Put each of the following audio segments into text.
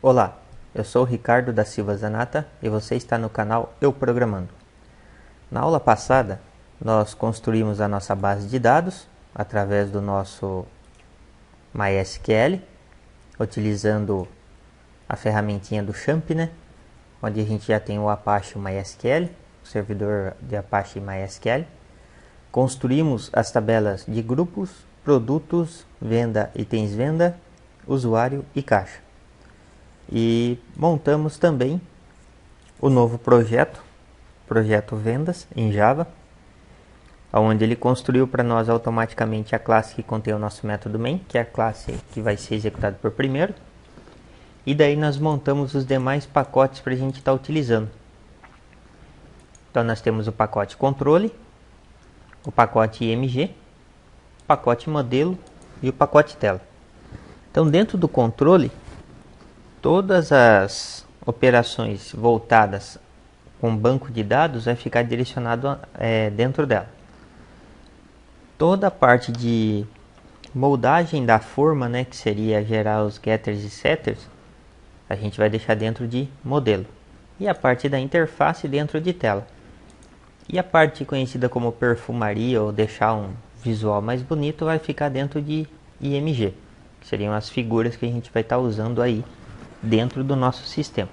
Olá, eu sou o Ricardo da Silva Zanata e você está no canal Eu Programando. Na aula passada, nós construímos a nossa base de dados através do nosso MySQL, utilizando a ferramentinha do Champ, onde a gente já tem o Apache MySQL, o servidor de Apache MySQL. Construímos as tabelas de grupos, produtos, venda, itens venda, usuário e caixa. E montamos também o novo projeto vendas em Java, onde ele construiu para nós automaticamente a classe que contém o nosso método main, que é a classe que vai ser executada por primeiro. E daí nós montamos os demais pacotes para a gente estar utilizando. Então nós temos o pacote controle, o pacote IMG, o pacote modelo e o pacote tela. Então dentro do controle, todas as operações voltadas com banco de dados vai ficar direcionado dentro dela. Toda a parte de moldagem da forma, que seria gerar os getters e setters, a gente vai deixar dentro de modelo. E a parte da interface dentro de tela. E a parte conhecida como perfumaria ou deixar um visual mais bonito vai ficar dentro de IMG, que seriam as figuras que a gente vai estar usando aí dentro do nosso sistema.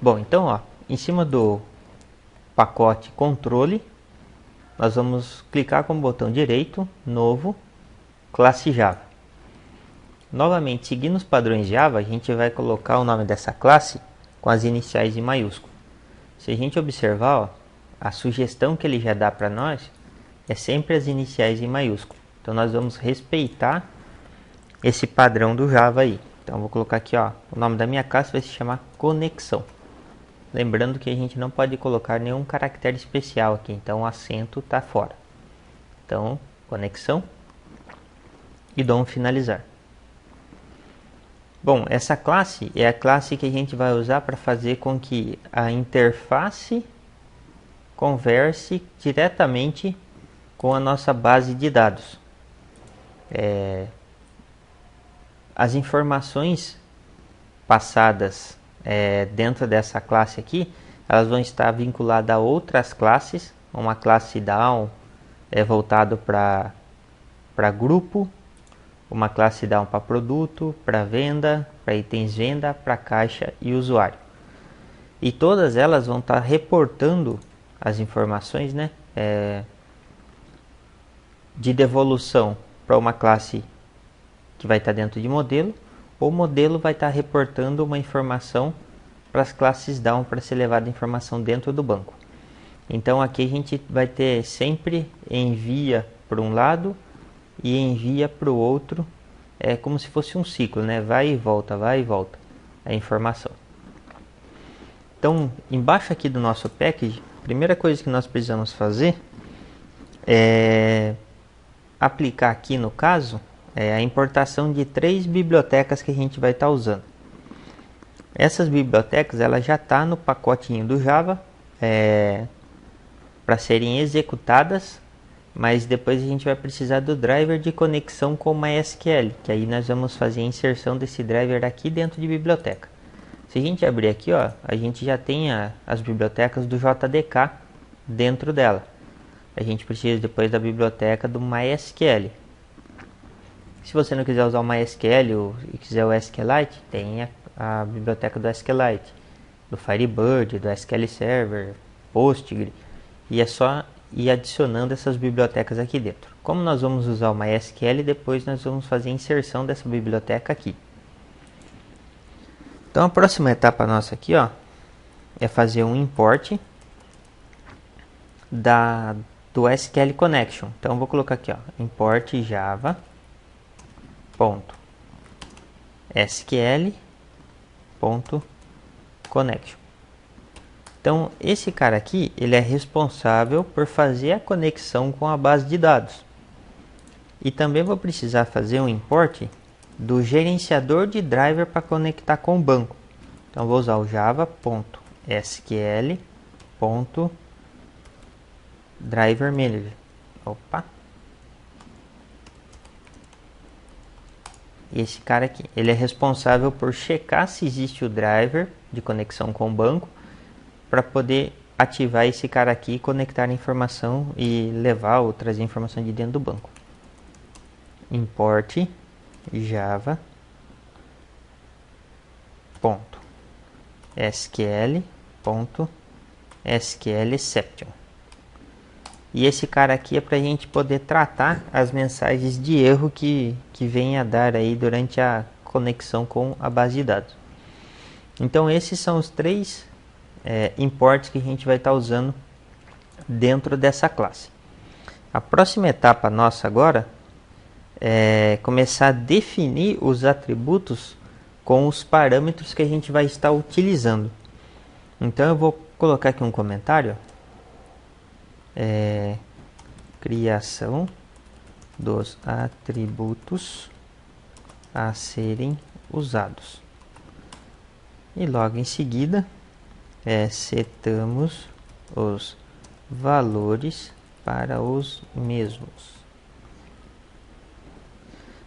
Bom, então em cima do pacote controle, nós vamos clicar com o botão direito, novo, classe Java. Novamente, seguindo os padrões Java, a gente vai colocar o nome dessa classe com as iniciais em maiúsculo. Se a gente observar, a sugestão que ele já dá para nós é sempre as iniciais em maiúsculo. Então nós vamos respeitar esse padrão do Java aí. Então vou colocar aqui, o nome da minha classe vai se chamar conexão. Lembrando que a gente não pode colocar nenhum caractere especial aqui, então o acento está fora. Então, conexão e dou um finalizar. Bom, essa classe é a classe que a gente vai usar para fazer com que a interface converse diretamente com a nossa base de dados. As informações passadas dentro dessa classe aqui, elas vão estar vinculadas a outras classes. Uma classe down voltado para grupo, uma classe down para produto, para venda, para itens venda, para caixa e usuário. E todas elas vão estar reportando as informações de devolução para uma classe que vai estar dentro de modelo, ou o modelo vai estar reportando uma informação para as classes down para ser levada informação dentro do banco. Então aqui a gente vai ter sempre envia para um lado e envia para o outro, como se fosse um ciclo, vai e volta a informação. Então embaixo aqui do nosso package, a primeira coisa que nós precisamos fazer é aplicar aqui no caso a importação de 3 bibliotecas que a gente vai estar usando. Essas bibliotecas ela já está no pacotinho do Java para serem executadas, mas depois a gente vai precisar do driver de conexão com o MySQL, que aí nós vamos fazer a inserção desse driver aqui dentro de biblioteca. Se a gente abrir aqui, a gente já tem as bibliotecas do JDK dentro dela. A gente precisa depois da biblioteca do MySQL. Se você não quiser usar o MySQL e quiser o SQLite, tem a biblioteca do SQLite, do Firebird, do SQL Server, Postgre, e é só ir adicionando essas bibliotecas aqui dentro. Como nós vamos usar o MySQL, depois nós vamos fazer a inserção dessa biblioteca aqui. Então a próxima etapa nossa aqui é fazer um import do SQL Connection. Então eu vou colocar aqui import java .sql.connection. Então esse cara aqui ele é responsável por fazer a conexão com a base de dados. E também vou precisar fazer um import do gerenciador de driver para conectar com o banco. Então vou usar o java.sql.driverManager. esse cara aqui. Ele é responsável por checar se existe o driver de conexão com o banco para poder ativar esse cara aqui, conectar a informação e levar ou trazer informação de dentro do banco. Import Java .sql.sqlexception. E esse cara aqui é para a gente poder tratar as mensagens de erro que vem a dar aí durante a conexão com a base de dados. Então esses são os três imports que a gente vai estar usando dentro dessa classe. A próxima etapa nossa agora é começar a definir os atributos com os parâmetros que a gente vai estar utilizando. Então eu vou colocar aqui um comentário. Criação dos atributos a serem usados. E logo em seguida setamos os valores para os mesmos.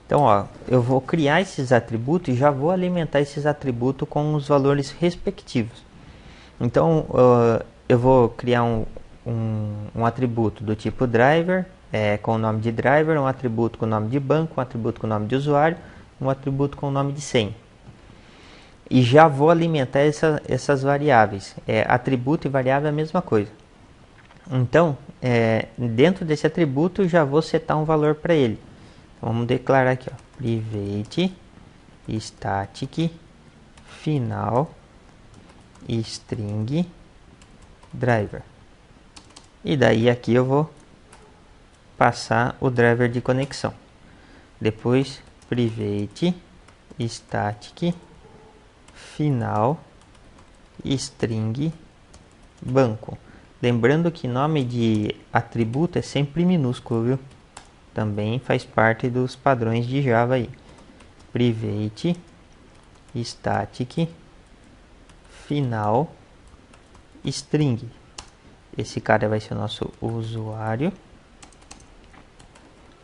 Então, ó, eu vou criar esses atributos e já vou alimentar esses atributos com os valores respectivos. Então, eu vou criar um atributo do tipo driver, com o nome de driver, um atributo com o nome de banco, um atributo com o nome de usuário, um atributo com o nome de senha. E já vou alimentar essas variáveis. Atributo e variável é a mesma coisa. Então, dentro desse atributo, já vou setar um valor para ele. Então, vamos declarar aqui, ó, private static final string driver. E daí aqui eu vou passar o driver de conexão. Depois private static final string banco. Lembrando que nome de atributo é sempre minúsculo, viu? Também faz parte dos padrões de Java aí. Private static final string. Esse cara vai ser o nosso usuário.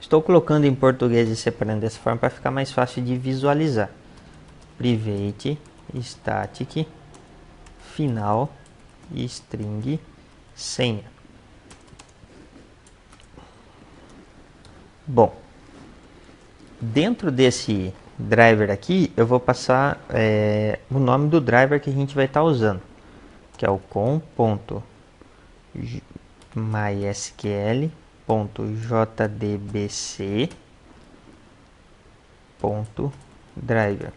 Estou colocando em português e separando dessa forma para ficar mais fácil de visualizar. Private static final string senha. Bom, dentro desse driver aqui eu vou passar o nome do driver que a gente vai estar usando, que é o com.mysql.jdbc.driver.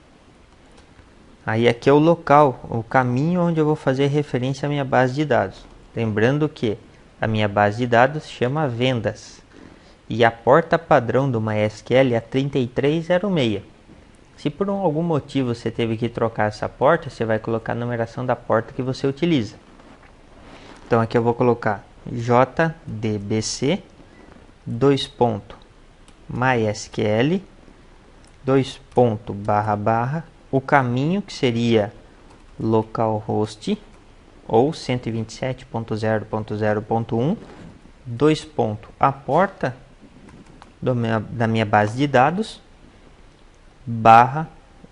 Aí aqui é o local, o caminho onde eu vou fazer referência à minha base de dados. Lembrando que a minha base de dados chama vendas. E a porta padrão do MySQL é 3306. Se por algum motivo você teve que trocar essa porta, você vai colocar a numeração da porta que você utiliza. Então aqui eu vou colocar jdbc .mysql // o caminho que seria localhost ou 127.0.0.1 a porta da minha base de dados barra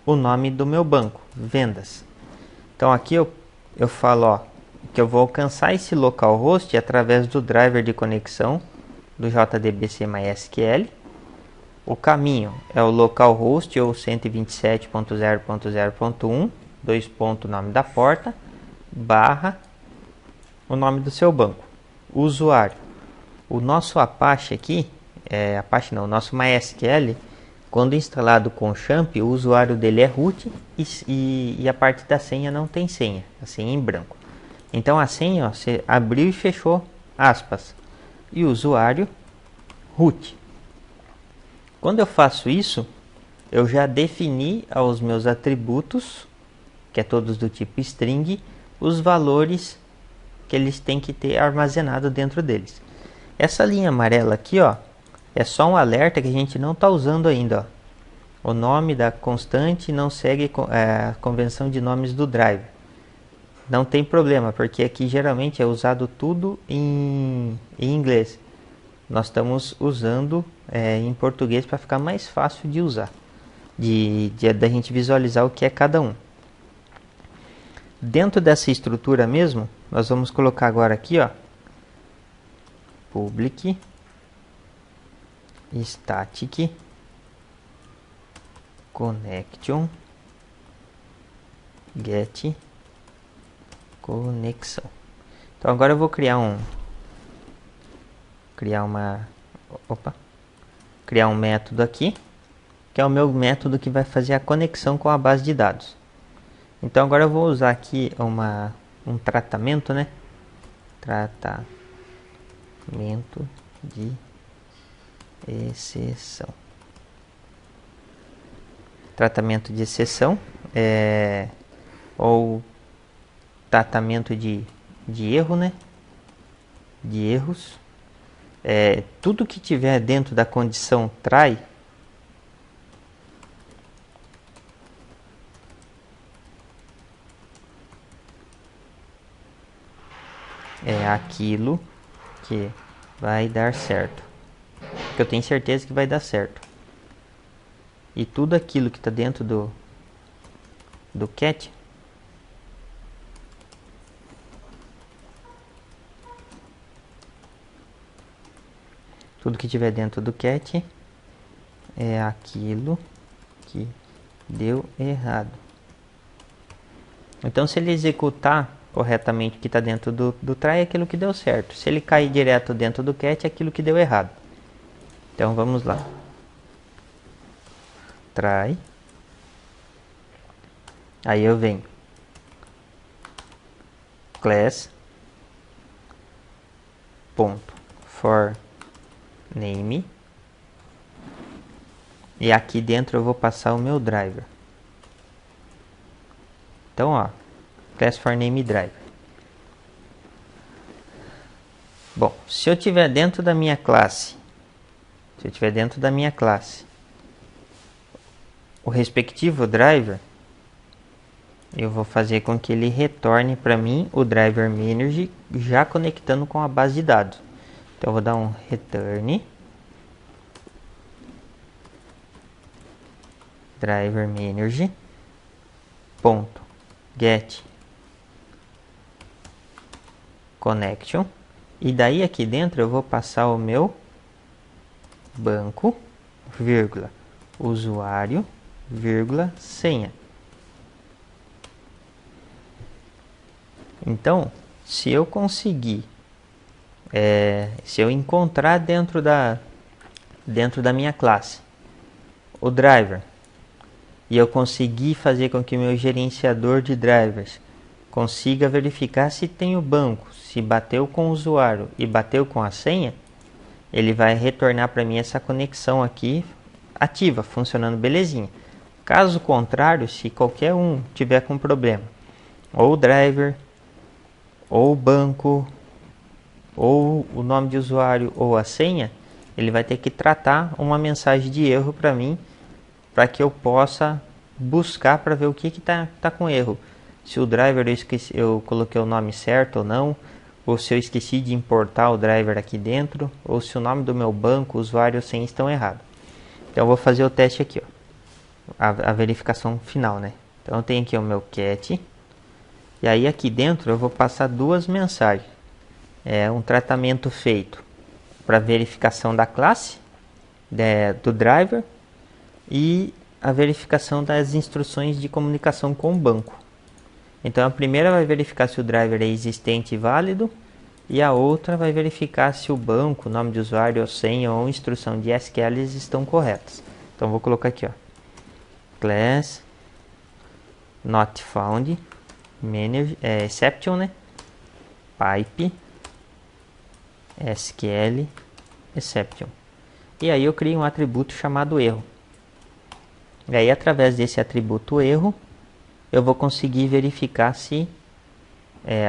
o nome do meu banco, vendas. Então aqui eu falo, ó, que eu vou alcançar esse localhost através do driver de conexão do JDBC MySQL. O caminho é o localhost ou 127.0.0.1 nome da porta barra o nome do seu banco. O usuário. O nosso Apache aqui, o nosso MySQL, quando instalado com XAMPP, o usuário dele é root e a parte da senha não tem senha, a senha em branco. Então a senha, ó, você abriu e fechou aspas. E o usuário root. Quando eu faço isso, eu já defini aos meus atributos, que é todos do tipo string, os valores que eles têm que ter armazenado dentro deles. Essa linha amarela aqui, ó, é só um alerta que a gente não está usando ainda. Ó. O nome da constante não segue a convenção de nomes do driver. Não tem problema, porque aqui geralmente é usado tudo em inglês. Nós estamos usando em português para ficar mais fácil de usar. da gente visualizar o que é cada um. Dentro dessa estrutura mesmo, nós vamos colocar agora aqui, ó, public static connection get conexão. Então agora eu vou criar um método aqui, que é o meu método que vai fazer a conexão com a base de dados. Então agora eu vou usar aqui um tratamento, né? Tratamento de exceção. Tratamento de exceção ou tratamento de erro, né? De erros. Tudo que tiver dentro da condição try é aquilo que vai dar certo, porque eu tenho certeza que vai dar certo. E tudo aquilo que está dentro do cat tudo que tiver dentro do cat é aquilo que deu errado. Então, se ele executar corretamente o que está dentro do try, é aquilo que deu certo. Se ele cair direto dentro do cat, é aquilo que deu errado. Então, vamos lá. Try. Aí eu venho. Class. Ponto. For name. E aqui dentro eu vou passar o meu driver. Então, ó, class for name driver. Bom, se eu tiver dentro da minha classe, o respectivo driver, eu vou fazer com que ele retorne para mim o driver manager já conectando com a base de dados. Então eu vou dar um return driver manager ponto get connection, e daí aqui dentro eu vou passar o meu banco, vírgula, usuário, vírgula, senha. Então, se eu conseguir, se eu encontrar dentro da minha classe o driver, e eu conseguir fazer com que o meu gerenciador de drivers consiga verificar se tem o banco, se bateu com o usuário e bateu com a senha, ele vai retornar para mim essa conexão aqui ativa, funcionando belezinha. Caso contrário, se qualquer um tiver com problema, ou o driver, ou o banco, ou o nome de usuário, ou a senha, ele vai ter que tratar uma mensagem de erro para mim, para que eu possa buscar para ver o que tá com erro. Se o driver eu coloquei o nome certo ou não, ou se eu esqueci de importar o driver aqui dentro, ou se o nome do meu banco, usuário ou senha estão errados. Então eu vou fazer o teste aqui, ó, a verificação final, né? Então eu tenho aqui o meu cat, e aí aqui dentro eu vou passar duas mensagens. Um tratamento feito para verificação da classe, do driver, e a verificação das instruções de comunicação com o banco. Então a primeira vai verificar se o driver é existente e válido, e a outra vai verificar se o banco, nome de usuário, senha ou instrução de SQL estão corretas. Então vou colocar aqui, ó, class not found manager, exception, né? Pipe SQL exception. E aí eu crio um atributo chamado erro. E aí através desse atributo erro, eu vou conseguir verificar se,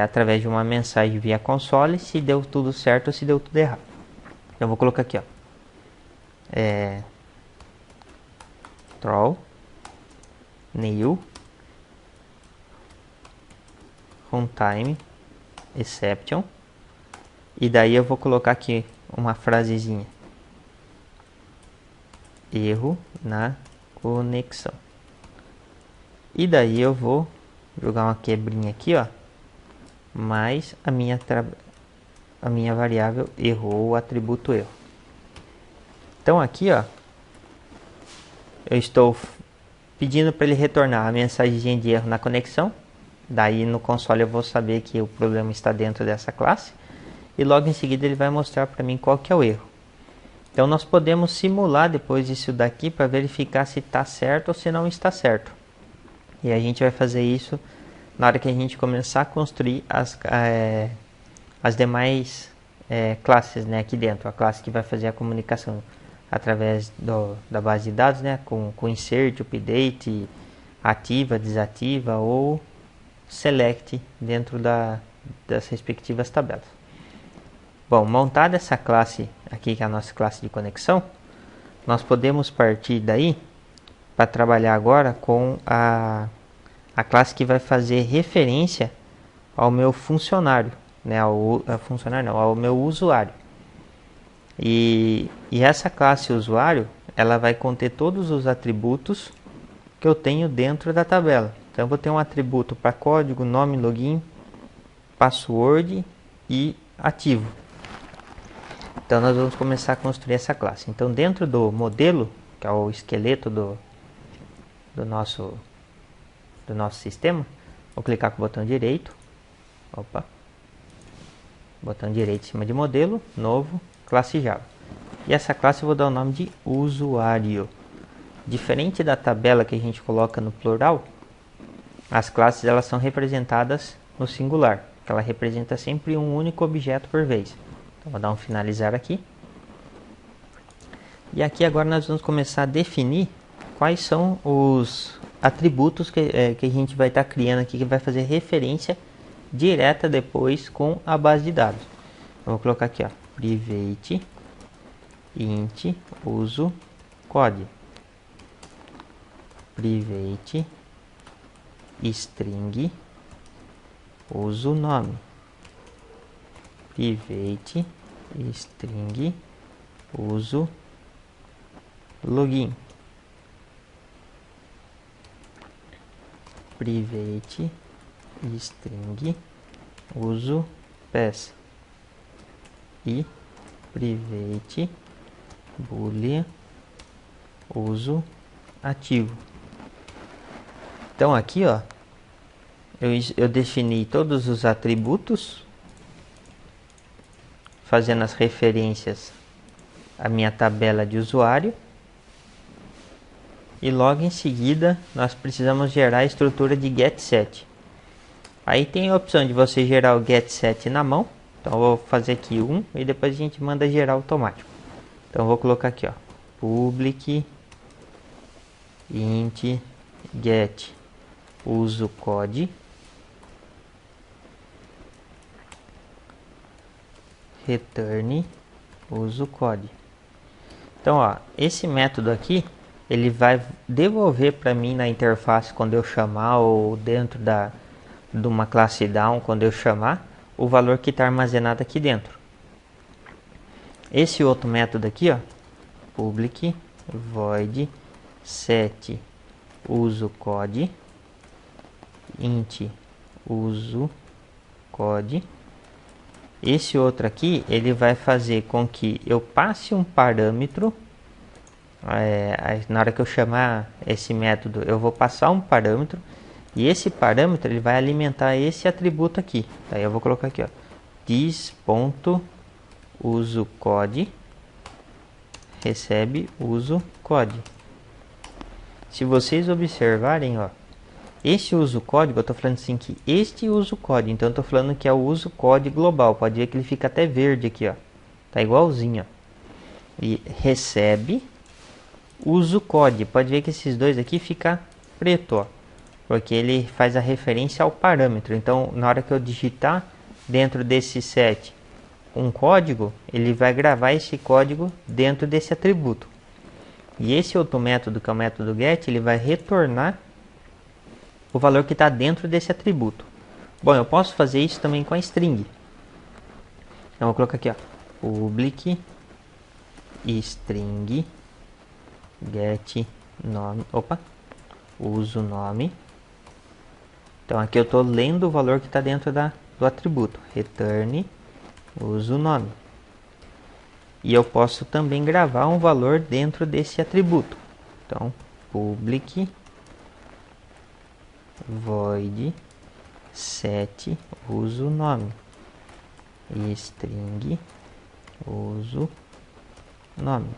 através de uma mensagem via console, se deu tudo certo ou se deu tudo errado. Eu vou colocar aqui, ó, throw new runtime exception, e daí eu vou colocar aqui uma frasezinha: erro na conexão. E daí eu vou jogar uma quebrinha aqui, ó, mais a minha variável errou, o atributo erro. Então aqui, ó, eu estou pedindo para ele retornar a mensagem de erro na conexão. Daí no console eu vou saber que o problema está dentro dessa classe. E logo em seguida ele vai mostrar para mim qual que é o erro. Então nós podemos simular depois isso daqui para verificar se está certo ou se não está certo. E a gente vai fazer isso na hora que a gente começar a construir as demais classes, né, aqui dentro. A classe que vai fazer a comunicação através da base de dados, né, com insert, update, ativa, desativa ou select dentro das respectivas tabelas. Bom, montada essa classe aqui, que é a nossa classe de conexão, nós podemos partir daí para trabalhar agora com a classe que vai fazer referência ao meu funcionário, né, ao meu usuário. E essa classe usuário, ela vai conter todos os atributos que eu tenho dentro da tabela. Então eu vou ter um atributo para código, nome, login, password e ativo. Então nós vamos começar a construir essa classe. Então dentro do modelo, que é o esqueleto do nosso sistema, vou clicar com o botão direito. Botão direito em cima de modelo, novo, classe Java. E essa classe eu vou dar o nome de usuário. Diferente da tabela que a gente coloca no plural, as classes elas são representadas no singular. Ela representa sempre um único objeto por vez. Então vou dar um finalizar aqui. E aqui agora nós vamos começar a definir quais são os atributos que a gente vai estar criando aqui, que vai fazer referência direta depois com a base de dados. Eu vou colocar aqui, ó, private int uso code, private string uso nome, private string uso login, private string uso pass e private boolean uso ativo. Então aqui, ó, eu defini todos os atributos, fazendo as referências à minha tabela de usuário. E logo em seguida nós precisamos gerar a estrutura de getSet. Aí tem a opção de você gerar o getSet na mão. Então eu vou fazer aqui um e depois a gente manda gerar automático. Então eu vou colocar aqui, ó, public int get uso code return uso code. Então, ó, esse método aqui ele vai devolver para mim na interface quando eu chamar, ou dentro de uma classe down quando eu chamar, o valor que está armazenado aqui dentro. Esse outro método aqui, ó, public void set uso code int uso code. Esse outro aqui ele vai fazer com que eu passe um parâmetro. Na hora que eu chamar esse método, eu vou passar um parâmetro e esse parâmetro ele vai alimentar esse atributo aqui. Daí eu vou colocar aqui, ó, this.usoCode recebe uso code. Se vocês observarem, ó, este uso código, eu estou falando assim que este uso código, então eu estou falando que é o uso código global. Pode ver que ele fica até verde aqui, ó, tá igualzinho, ó. E recebe uso code, pode ver que esses dois aqui fica preto, ó, porque ele faz a referência ao parâmetro. Então na hora que eu digitar dentro desse set um código, ele vai gravar esse código dentro desse atributo. E esse outro método, que é o método get, ele vai retornar o valor que está dentro desse atributo. Bom, eu posso fazer isso também com a string. Então eu vou colocar aqui, ó, public string get nome, uso nome. Então aqui eu estou lendo o valor que está dentro do atributo, return uso nome. E eu posso também gravar um valor dentro desse atributo. Então, public void set uso nome e string uso nome.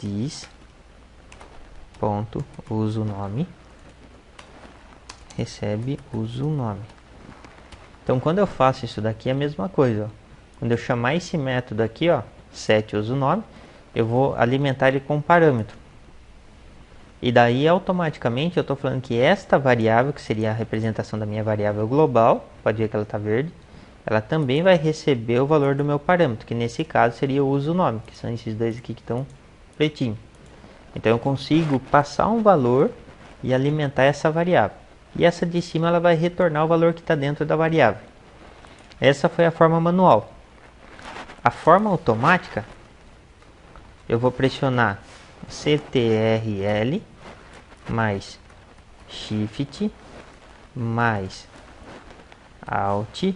This ponto uso nome recebe uso nome. Então quando eu faço isso daqui é a mesma coisa, ó. Quando eu chamar esse método aqui, ó, set uso nome, eu vou alimentar ele com um parâmetro. E daí automaticamente eu estou falando que esta variável, que seria a representação da minha variável global, pode ver que ela está verde, ela também vai receber o valor do meu parâmetro, que nesse caso seria o uso nome, que são esses dois aqui que estão pretinho. Então eu consigo passar um valor e alimentar essa variável. E essa de cima ela vai retornar o valor que está dentro da variável. Essa foi a forma manual. A forma automática, eu vou pressionar CTRL mais Shift mais Alt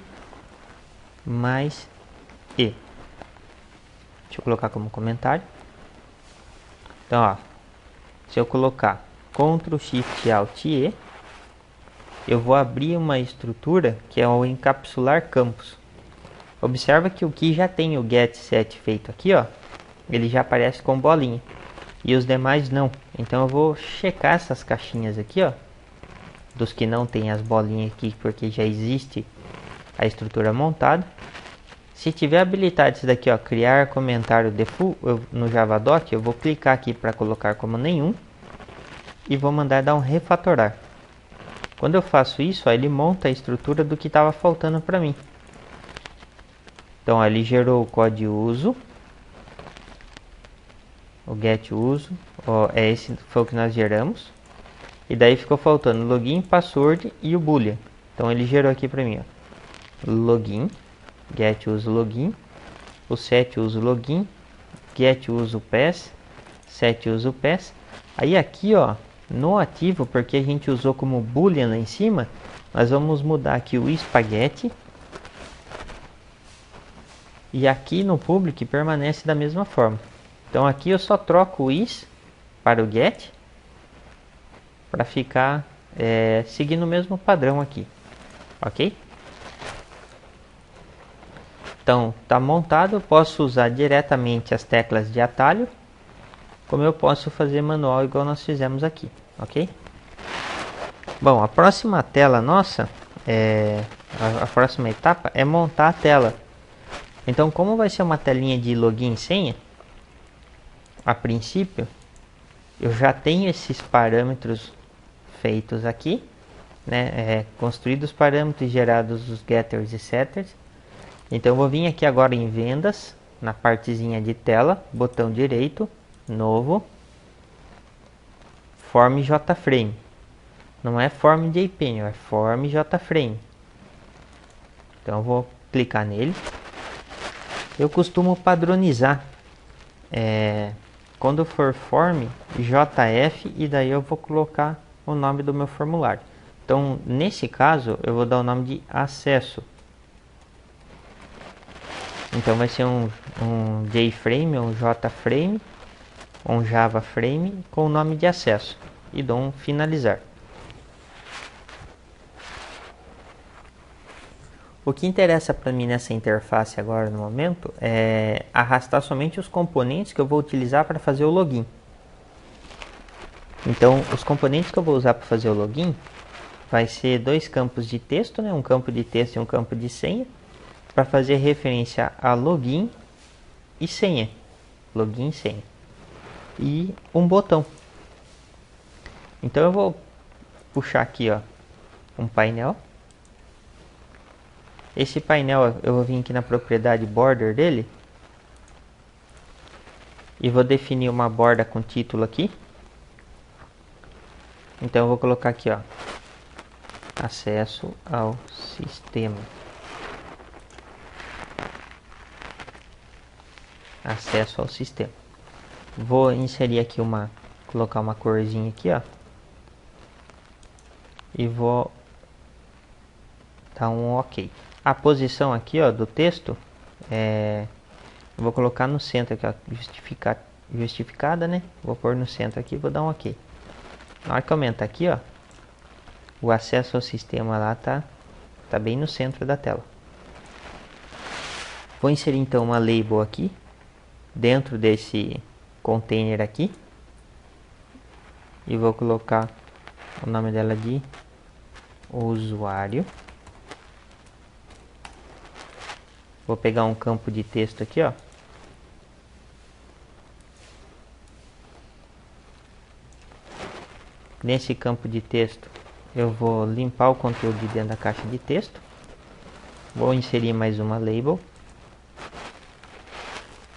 mais E. Deixa eu colocar como comentário. Então, ó, se eu colocar Ctrl Shift Alt E, eu vou abrir uma estrutura que é o encapsular campos. Observa que o que já tem o get set feito aqui, ó, ele já aparece com bolinha e os demais não. Então eu vou checar essas caixinhas aqui, ó, dos que não tem as bolinhas aqui, porque já existe a estrutura montada. Se tiver habilitado isso daqui, ó, criar comentário default no Javadoc, eu vou clicar aqui para colocar como nenhum e vou mandar dar um refatorar. Quando eu faço isso, ó, ele monta a estrutura do que estava faltando para mim. Então ó, ele gerou o código uso, o get uso, ó, esse foi o que nós geramos. E daí ficou faltando login, password e o boolean. Então ele gerou aqui para mim, ó, login, get uso login, o set uso login, get uso pass, set uso pass. Aí aqui, ó, no ativo, porque a gente usou como boolean lá em cima, nós vamos mudar aqui o spaghetti. E aqui no public permanece da mesma forma. Então aqui eu só troco o is para o get, para ficar seguindo o mesmo padrão aqui, ok? Então está montado, eu posso usar diretamente as teclas de atalho, como eu posso fazer manual igual nós fizemos aqui, ok? Bom, a próxima tela nossa, a próxima etapa é montar a tela. Então, como vai ser uma telinha de login e senha, a princípio, eu já tenho esses parâmetros feitos aqui, né? Construídos os parâmetros, gerados os getters e setters. Então, eu vou vir aqui agora em vendas, na partezinha de tela, botão direito, novo, form JFrame. Não é form JPen, é form JFrame. Então, eu vou clicar nele. Eu costumo padronizar quando for form JF e daí eu vou colocar o nome do meu formulário. Então nesse caso eu vou dar o nome de acesso. Então vai ser um JFrame, um JFrame, um JavaFrame com o nome de acesso e dou um finalizar. O que interessa para mim nessa interface agora no momento é arrastar somente os componentes que eu vou utilizar para fazer o login. Então, os componentes que eu vou usar para fazer o login vai ser dois campos de texto, né? Um campo de texto e um campo de senha, para fazer referência a login e senha. Login e senha. E um botão. Então eu vou puxar aqui, ó, um painel. Esse painel eu vou vir aqui na propriedade border dele e vou definir uma borda com título aqui. Então eu vou colocar aqui, ó, acesso ao sistema. Acesso ao sistema. Vou inserir aqui colocar uma corzinha aqui, ó. E vou dar um OK. A posição aqui, ó, do texto eu vou colocar no centro aqui, ó, justificada, né? Vou pôr no centro aqui, vou dar um OK. Na hora que aumentar aqui, ó, o acesso ao sistema lá tá bem no centro da tela. Vou inserir então uma label aqui dentro desse container aqui e vou colocar o nome dela de usuário. Vou pegar um campo de texto aqui, ó. Nesse campo de texto eu vou limpar o conteúdo de dentro da caixa de texto. Vou inserir mais uma label.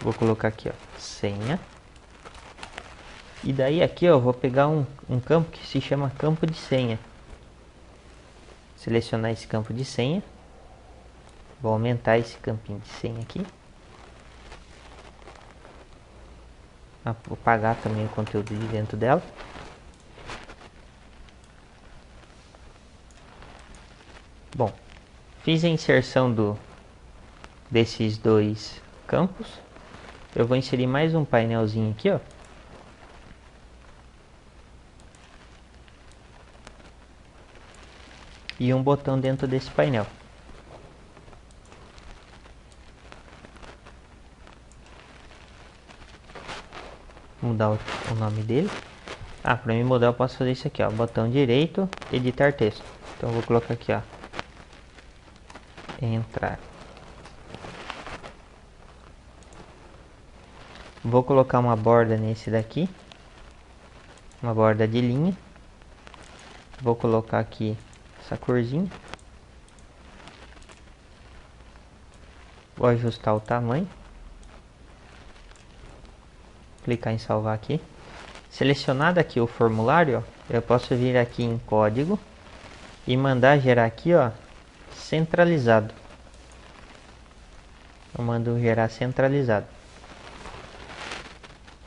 Vou colocar aqui, ó, senha. E daí aqui, ó, eu vou pegar um campo que se chama campo de senha. Selecionar esse campo de senha. Vou aumentar esse campinho de senha aqui. Vou apagar também o conteúdo de dentro dela. Bom, fiz a inserção desses dois campos. Eu vou inserir mais um painelzinho aqui, ó. E um botão dentro desse painel. Vou mudar o nome dele. Para mim mudar eu posso fazer isso aqui, ó, botão direito, editar texto. Então eu vou colocar aqui, ó, entrar. Vou colocar uma borda nesse daqui, uma borda de linha. Vou colocar aqui essa corzinha. Vou ajustar o tamanho. Clicar em salvar aqui. Selecionado aqui o formulário, ó, eu posso vir aqui em código e mandar gerar aqui, ó, centralizado. Eu mando gerar centralizado.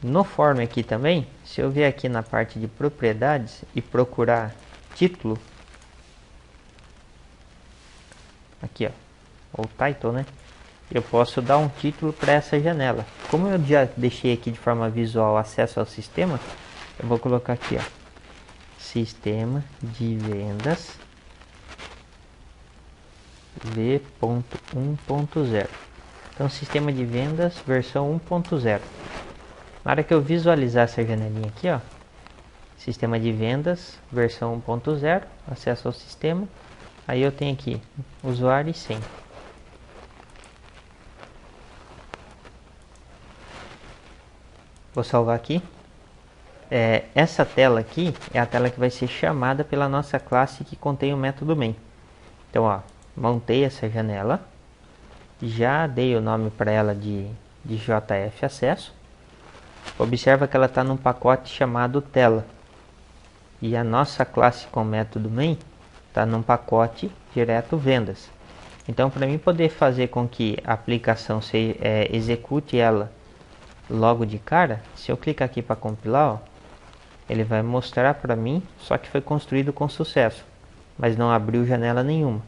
No form aqui também, se eu vier aqui na parte de propriedades e procurar título, aqui, ó, ou title, né? Eu posso dar um título para essa janela. Como eu já deixei aqui de forma visual acesso ao sistema, eu vou colocar aqui, ó, sistema de vendas v.1.0. Então, sistema de vendas versão 1.0. Na hora que eu visualizar essa janelinha aqui, ó, sistema de vendas versão 1.0, acesso ao sistema, aí eu tenho aqui usuário e senha. Vou salvar aqui. Essa tela aqui é a tela que vai ser chamada pela nossa classe que contém o método main. Então, ó, montei essa janela, já dei o nome para ela de JF acesso. Observa que ela está num pacote chamado tela. E a nossa classe com método main está num pacote direto vendas. Então, para mim poder fazer com que a aplicação execute ela logo de cara, se eu clicar aqui para compilar, ó, ele vai mostrar para mim só que foi construído com sucesso, mas não abriu janela nenhuma.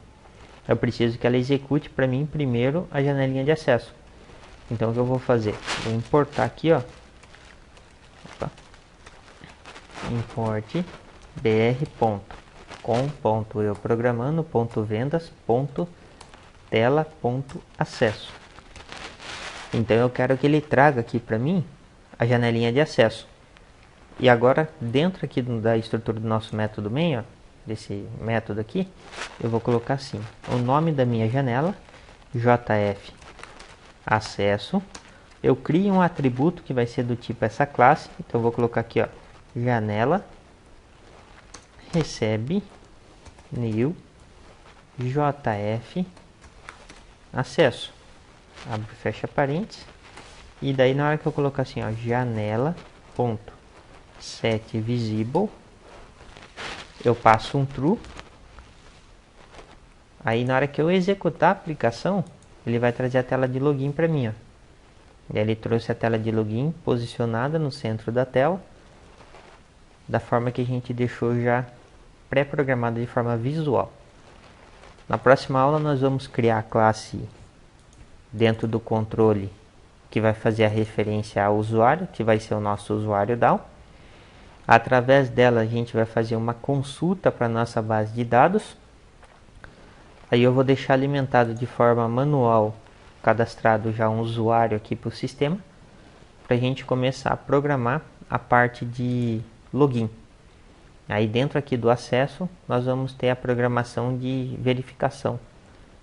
Eu preciso que ela execute para mim primeiro a janelinha de acesso. Então o que eu vou fazer? Vou importar aqui, ó. Import br.com.euprogramando.vendas.tela.acesso. Então eu quero que ele traga aqui para mim a janelinha de acesso. E agora dentro aqui da estrutura do nosso método main, ó, desse método aqui, eu vou colocar assim, o nome da minha janela, JF acesso. Eu crio um atributo que vai ser do tipo essa classe, então eu vou colocar aqui, ó, janela recebe new JF acesso. Abre e fecha parênteses. E daí na hora que eu colocar assim, ó, janela ponto set visible, eu passo um true. Aí na hora que eu executar a aplicação, ele vai trazer a tela de login para mim, ó. Ele trouxe a tela de login posicionada no centro da tela, da forma que a gente deixou já pré-programada de forma visual. Na próxima aula nós vamos criar a classe dentro do controle que vai fazer a referência ao usuário, que vai ser o nosso usuário DAO. Através dela a gente vai fazer uma consulta para a nossa base de dados. Aí eu vou deixar alimentado de forma manual, cadastrado já um usuário aqui para o sistema, para a gente começar a programar a parte de login. Aí dentro aqui do acesso nós vamos ter a programação de verificação,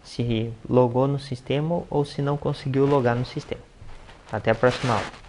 se logou no sistema ou se não conseguiu logar no sistema. Até a próxima aula.